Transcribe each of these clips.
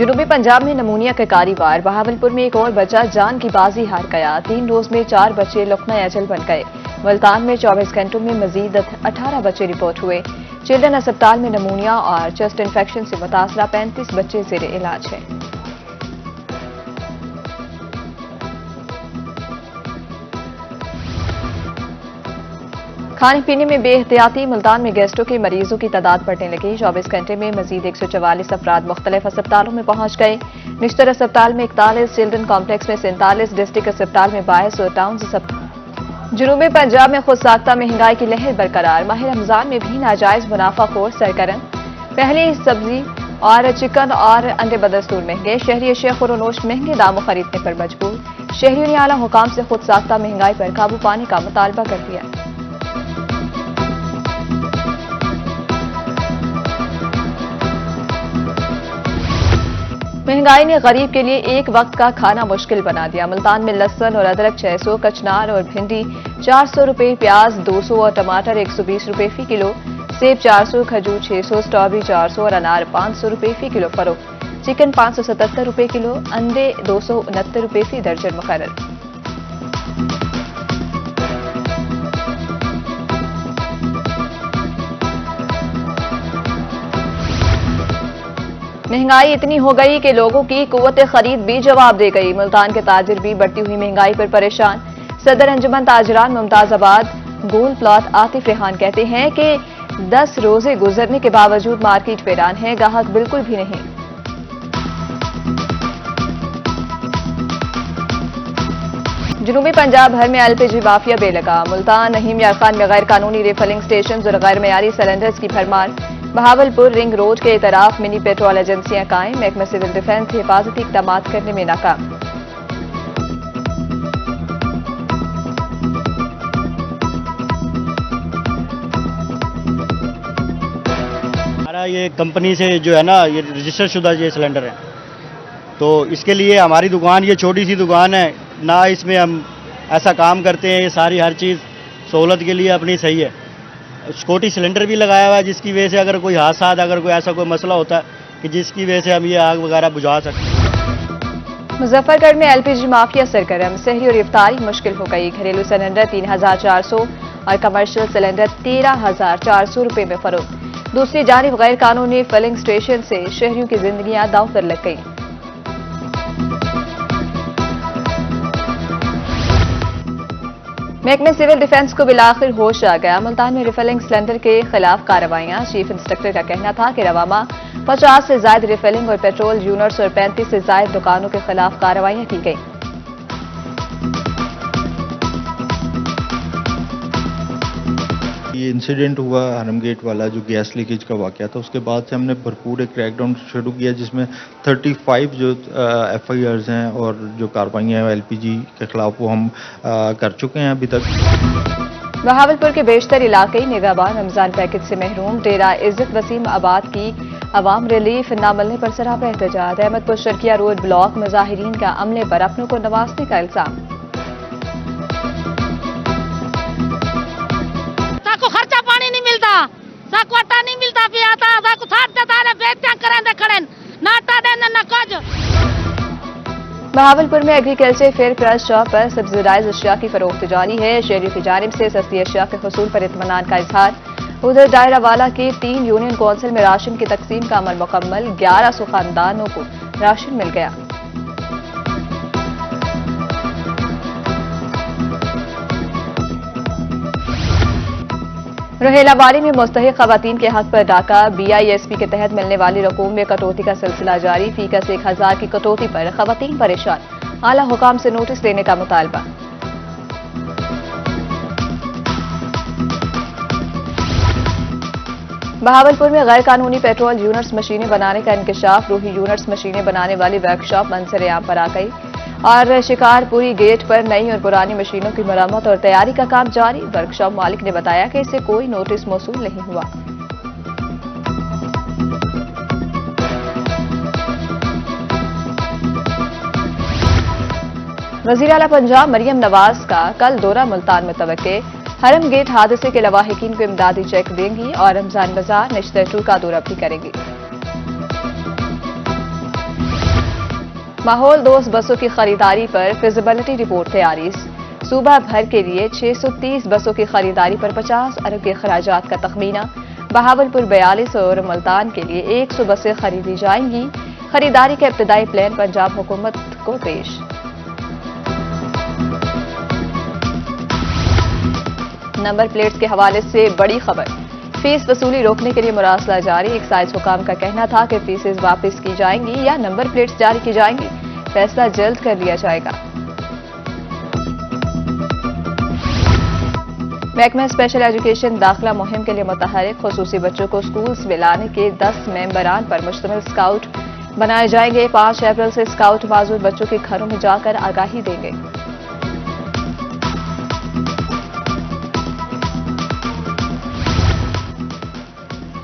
जुनूबी पंजाब में नमूनिया का कारीवार। बहावलपुर में एक और बच्चा जान की बाजी हार गया। 3 रोज में 4 बच्चे लुकमा अजल बन गए। मुल्तान में 24 घंटों में मजीद 18 बच्चे रिपोर्ट हुए। चिल्ड्रन अस्पताल में नमूनिया और चेस्ट इन्फेक्शन से मुतासरा 35 बच्चे जेर इलाज हैं। खाने पीने में बेहतियाती। मुल्तान में गैस्ट्रो के मरीजों की तादाद बढ़ने लगी। 24 घंटे में मजीद 144 अफराद मुख्तलिफ अस्पतालों में पहुंच गए। निश्तर अस्पताल में 41, चिल्ड्रन कॉम्प्लेक्स में 47, डिस्ट्रिक्ट अस्पताल में 22 और टाउन जुनूबी पंजाब में खुद साख्ता महंगाई की लहर बरकरार। माह रमजान में भी नाजायज मुनाफाखोर सरगर्म। पहले सब्जी और चिकन और अंडे बदस्तूर महंगे। शहरी अशिया खुरोनोश महंगे दामों खरीदने पर मजबूर। शहरियों ने आला हुकाम से खुद साख्ता महंगाई पर काबू पाने का मुतालबा कर दिया। महंगाई ने गरीब के लिए एक वक्त का खाना मुश्किल बना दिया। मुल्तान में लहसुन और अदरक 600, कचनार और भिंडी 400 रुपए, प्याज 200 और टमाटर 120 रुपए फी किलो, सेब 400, खजूर 600, स्ट्रॉबेरी 400 और अनार 500 रुपए फी किलो फरोख्त। चिकन 577 रुपए किलो, अंडे 269 रुपए फी दर्जन मुकर्रर। महंगाई इतनी हो गई कि लोगों की कुव्वत खरीद भी जवाब दे गई। मुल्तान के ताजिर भी बढ़ती हुई महंगाई पर परेशान। सदर अंजुमन ताजरान मुमताजाबाद गोल प्लॉट आतिफ रेहान कहते हैं कि 10 रोजे गुजरने के बावजूद मार्केट वीरान है, गाहक बिल्कुल भी नहीं। जुनूबी पंजाब भर में एलपीजी माफिया बेलगा। मुल्तान, नहीम यार खान में गैर कानूनी रिफिलिंग स्टेशन और गैर मयारी सिलेंडर्स की भरमार। बहावलपुर रिंग रोड के इतराफ मिनी पेट्रोल एजेंसियां कायम। महकमा सिविल डिफेंस हिफाजती इकदाम करने में नाकाम। हमारा ये कंपनी से जो है ना, ये रजिस्टर शुदा ये सिलेंडर है, तो इसके लिए हमारी दुकान ये छोटी सी दुकान है ना, इसमें हम ऐसा काम करते हैं। ये सारी हर चीज़ सहूलत के लिए अपनी सही है। सिक्योरिटी सिलेंडर भी लगाया हुआ है, जिसकी वजह से अगर कोई हादसा, अगर कोई ऐसा कोई मसला होता है कि जिसकी वजह से हम ये आग वगैरह बुझा सकते हैं। मुजफ्फरगढ़ में एलपीजी माफिया सरगर्म। सहरी और इफ्तारी मुश्किल हो गई। घरेलू सिलेंडर 3400 और कमर्शियल सिलेंडर 13400 रुपए में फरोख्त। दूसरी जानिब गैर कानूनी फिलिंग स्टेशन से शहरियों की जिंदगियां दांव पर लग गई। महकमे सिविल डिफेंस को बिलाखिर होश आ गया। मुल्तान में रिफिलिंग सिलेंडर के खिलाफ कार्रवाइयां। चीफ इंस्पेक्टर का कहना था कि रवामा 50 से ज्यादा रिफिलिंग और पेट्रोल यूनिट्स और 35 से ज्यादा दुकानों के खिलाफ कार्रवाइयां की गई। ये इंसिडेंट हुआ हरम गेट वाला, जो गैस लीकेज का वाकया था, उसके बाद से हमने भरपूर एक क्रैकडाउन शुरू किया, जिसमें 35 जो FIRs हैं और जो कार्रवाइयाँ हैं LPG के खिलाफ वो हम कर चुके हैं अभी तक। बहावलपुर के बेशतर इलाके निगाहबान रमजान पैकेज से महरूम। डेरा इज्जत वसीम आबाद की अवाम रिलीफ न मिलने पर सरापा एहतजाज। अहमदपुर शर्किया रोड ब्लॉक मुजाहिरीन का अमले पर अपनों को नवाजने का इल्जाम। खर्चा पानी नहीं मिलता, साको आटा नहीं मिलता, पियाता साको थाट देता है, बेचते करें दे खड़े नाटा देना न कुछ। बहावलपुर में एग्रीकल्चर फेयर प्राइस शॉप पर सब्सिडाइज अशिया की फरोख्त जारी है। शहरियों की जानिब से सस्ती अशिया के हुसूल पर इत्मीनान का इजहार। उधर दायरा वाला की 3 यूनियन कौंसिल में राशन की तकसीम का अमल मुकम्मल। 1100 खानदानों को राशन मिल गया। रोहेलाबारी में मुस्तहिक खवातीन के हक पर डाका। BISP के तहत मिलने वाली रकूम में कटौती का सिलसिला जारी। फीकस 1000 की कटौती पर खवातीन परेशान। आला हुकाम से नोटिस देने का मुतालबा। बहावलपुर में गैर कानूनी पेट्रोल यूनिट्स मशीनें बनाने का इंकशाफ। रूही यूनिट्स मशीनें बनाने वाली वर्कशॉप मंजर आम पर आ गई और शिकारपुरी गेट पर नई और पुरानी मशीनों की मरम्मत और तैयारी का काम जारी। वर्कशॉप मालिक ने बताया कि इससे कोई नोटिस मौसूल नहीं हुआ। वज़ीर आला पंजाब मरियम नवाज का कल दौरा मुल्तान मुतवक्के। हरम गेट हादसे के लवाहिकीन को इमदादी चेक देंगी और रमजान बाजार निश्तर 2 का दौरा भी करेंगी। माहौल दोस्त बसों की खरीदारी पर फिजिबिलिटी रिपोर्ट तैयारी। सूबा भर के लिए 630 बसों की खरीदारी पर 50 अरब के खराजात का तखमीना। बहावलपुर 42 और मुल्तान के लिए 100 बसें खरीदी जाएंगी। खरीदारी का इब्तदाई प्लान पंजाब हुकूमत को पेश। नंबर प्लेट्स के हवाले से बड़ी खबर। फीस वसूली रोकने के लिए मुरासला जारी। एक्साइज हुकाम का कहना था कि फीसें वापस की जाएंगी या नंबर प्लेट्स जारी की जाएंगी। फैसला जल्द कर लिया जाएगा। महकमा स्पेशल एजुकेशन दाखिला मुहिम के लिए मुतहरिक। खुसूसी बच्चों को स्कूल्स में लाने के 10 मेंबरान पर मुश्तमिल स्काउट बनाए जाएंगे। 5 अप्रैल से स्काउट माजूर बच्चों के घरों में जाकर आगाही देंगे।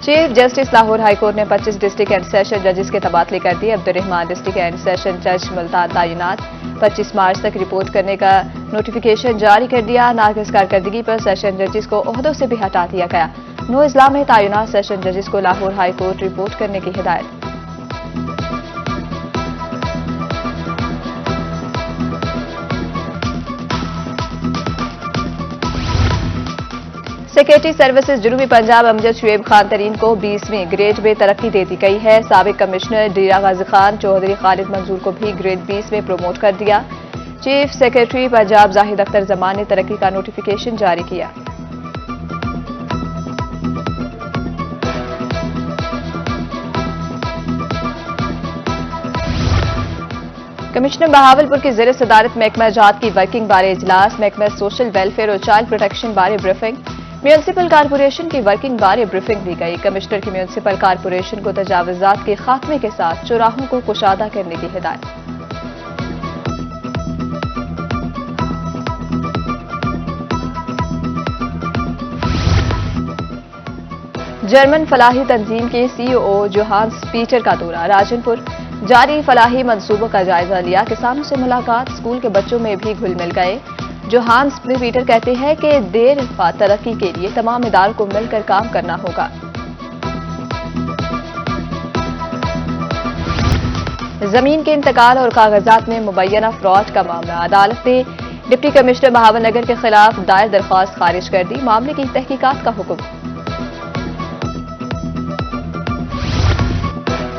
चीफ जस्टिस लाहौर हाईकोर्ट ने 25 डिस्ट्रिक्ट एंड सेशन जजेस के तबादले कर दिए। अब्दुर्रहमान डिस्ट्रिक्ट एंड सेशन जज मुल्तान तैनात। 25 मार्च तक रिपोर्ट करने का नोटिफिकेशन जारी कर दिया। नाकिस कारकर्दगी पर सेशन जजेस को ओहदों से भी हटा दिया गया। 9 अजला में तैनात सेशन जजेस को लाहौर हाईकोर्ट रिपोर्ट करने की हिदायत। सेक्रेटरी सर्विसेज जनूबी पंजाब अमजद शुएब खान तरीन को 20वीं ग्रेड में तरक्की दे दी गई है। साबिक कमिश्नर डीरा गाजी खान चौधरी खालिद मंजूर को भी ग्रेड 20 में प्रमोट कर दिया। चीफ सेक्रेटरी पंजाब जाहिद अख्तर जमान ने तरक्की का नोटिफिकेशन जारी किया। कमिश्नर बहावलपुर की ज़ेर सदारत महकमा जात की वर्किंग बारे इजलास। महकमा सोशल वेलफेयर और चाइल्ड प्रोटेक्शन बारे ब्रीफिंग। म्यूनिसिपल कारपोरेशन की वर्किंग बारे ब्रीफिंग दी गई। कमिश्नर की म्यूनिसिपल कारपोरेशन को तजावुजात के खात्मे के साथ चौराहों को कुशादा करने की हिदायत। जर्मन फलाही तंजीम के सीईओ जोहान्स पीटर का दौरा। राजनपुर जारी फलाही मंसूबों का जायजा लिया। किसानों से मुलाकात। स्कूल के बच्चों में भी घुल मिल गए। जोहान्स पीटर कहते हैं कि देर पा तरक्की के लिए तमाम इदारों को मिलकर काम करना होगा। जमीन के इंतकाल और कागजात में मुबैना फ्रॉड का मामला। अदालत ने डिप्टी कमिश्नर बहावलनगर के खिलाफ दायर दरख्वास्त खारिज कर दी। मामले की तहकीकात का हुक्म।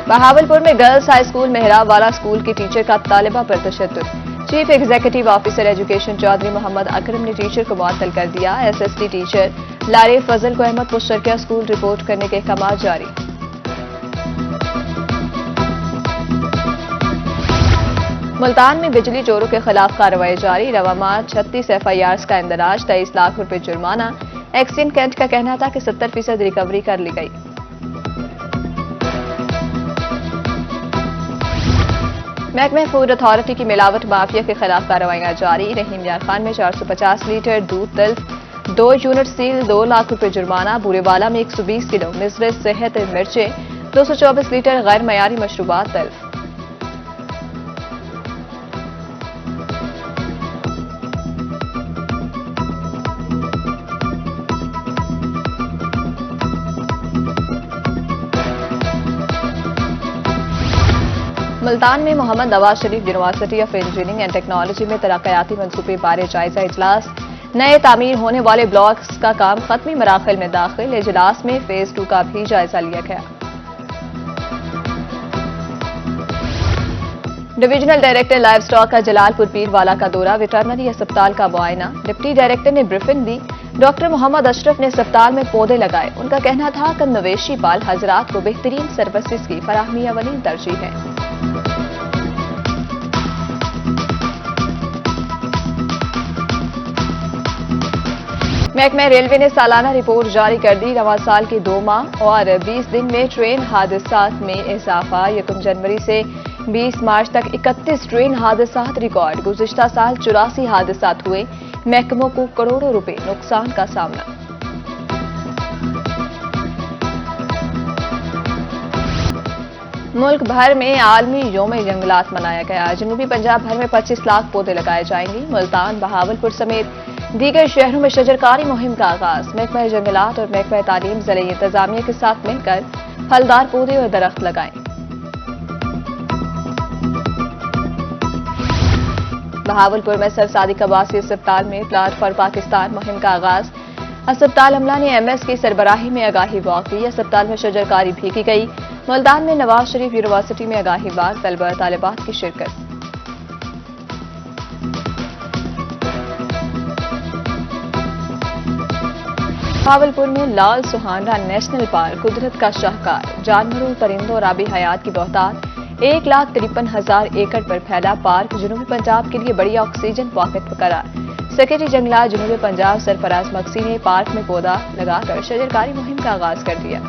बहावलपुर में गर्ल्स हाई स्कूल मेहराब वाला स्कूल की टीचर का तालिबा पर तशद्दुद। Chief executive officer education Chaudhry Mohammad Akram ने टीचर को मुअत्तल कर दिया। एसएसटी टीचर लारे फजल को अहमद मुश्तरका स्कूल रिपोर्ट करने के अहकाम जारी। मुल्तान में बिजली चोरों के खिलाफ कार्रवाई जारी। रवामा 36 FIRs का इंदराज। 23 लाख रुपए जुर्माना। एक्सियन कैंट का कहना था कि 70% रिकवरी कर ली गई। महकमा फूड अथॉरिटी की मिलावट माफिया के खिलाफ कार्रवाइयां जारी। रहीम यार खान में 450 लीटर दूध तल्फ। 2 यूनिट सील। 2 लाख रुपए जुर्माना। बुरेवाला में 120 किलो मिसरे सेहत मिर्चें। 224 लीटर गैर मयारी मशरूबात तल्फ। मुल्तान में Mohammad Nawaz Sharif university of engineering and technology में तरक्याती मंसूबे बारे जायजा इजलास। नए तामीर होने वाले ब्लॉक्स का काम खत्मी मराहल में दाखिल। इजलास में फेज 2 का भी जायजा लिया गया। डिविजनल डायरेक्टर लाइव स्टॉक का जलालपुर पीरवाला का दौरा। वेटरनरी अस्पताल का मुआयना। डिप्टी डायरेक्टर ने ब्रीफिंग दी। डॉक्टर मोहम्मद अशरफ ने अस्पताल में पौधे लगाए। उनका कहना था कि मवेशी पाल हजरात को बेहतरीन सर्विसेज की फराहमी अवली तरजीह है। महकमा रेलवे ने सालाना रिपोर्ट जारी कर दी। रवां साल के 2 माह और 20 दिन में ट्रेन हादसात में इजाफा। 1 जनवरी से 20 मार्च तक 31 ट्रेन हादसात रिकॉर्ड। गुज़िश्ता साल 84 हादसात हुए। महकमों को करोड़ों रुपए नुकसान का सामना। मुल्क भर में आलमी योम जंगलात मनाया गया। जनूबी पंजाब भर में 25 लाख पौधे लगाए जाएंगे। मुल्तान, बहावलपुर समेत दीगर शहरों में शजरकारी मुहिम का आगाज। महकमा जंगलात और महकमा तालीम ज़िले इंतजामिया के साथ मिलकर फलदार पौधे और दरख्त लगाएं। बहावलपुर में सर सादिक अब्बासी अस्पताल में प्लान फॉर पाकिस्तान मुहिम का आगाज। अस्पताल अमला ने एमएस की सरबराही में आगाही वॉक की। अस्पताल में शजरकारी भी की गई। मुल्तान में नवाज शरीफ यूनिवर्सिटी में आगाही वॉक, तलबा तालिबात की शिरकत। बहावलपुर में लाल सुहाना नेशनल पार्क कुदरत का शाहकार, जानवरों, परिंदों और आबी हयात की बहुतात। 1,53,000 एकड़ पर फैला पार्क जनूबी पंजाब के लिए बड़ी ऑक्सीजन पॉकेट करार। सेक्रेटरी जंगलात जनूबी पंजाब सरफराज मक्सी ने पार्क में पौधा लगाकर शजरकारी मुहिम का आगाज कर दिया।